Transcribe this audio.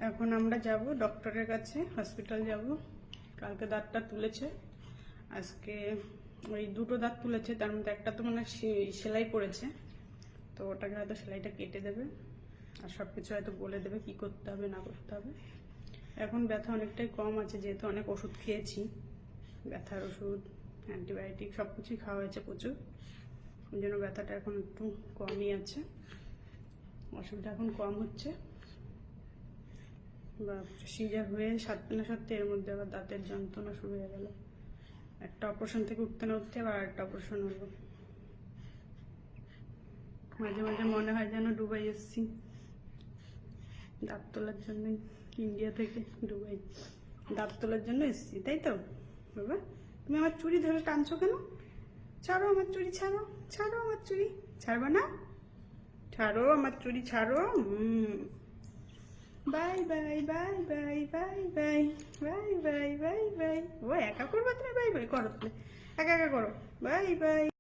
এখন আমরা যাব ডক্টরের কাছে, হসপিটাল যাব। কালকে দাঁতটা তুলেছে, আজকে ওই দুটো দাঁত তুলেছে, তার মধ্যে একটা তো মানে সেলাই পড়েছে, তো ওটাকে হয়তো সেলাইটা কেটে দেবে আর সব কিছু হয়তো বলে দেবে কি করতে হবে না করতে হবে। এখন ব্যথা অনেকটাই কম আছে, যেহেতু অনেক ওষুধ খেয়েছি, ব্যথার ওষুধ, অ্যান্টিবায়োটিক সব কিছুই খাওয়া হয়েছে প্রচুর, ওই জন্য ব্যথাটা এখন একটু কমই আছে, অসুবিধা এখন কম হচ্ছে। বা সিজার হয়ে সারতে না সারতে এর মধ্যে আবার দাঁতের যন্ত্রণা শুরু হয়ে গেল। একটা অপারেশন থেকে উঠতে না উঠতে আবার একটা অপারেশন হলো। মাঝে মাঝে মনে হয় যেন দুবাই এসছি দাঁত তোলার জন্যই, ইন্ডিয়া থেকে দুবাই দাঁত তোলার জন্য এসছি, তাই তো বাবা? তুমি আমার চুড়ি ধরে টানছো কেন? ছাড়ো আমার চুড়ি, ছাড়ো, ছাড়ো আমার চুড়ি, ছাড়বা না? ছাড়ো আমার চুড়ি, ছাড়ো। Bye bye bye bye bye bye bye bye bye bye. ও একা করবো তুমি? বাই বাই করো, তুমি একা একা করো, বাই বাই।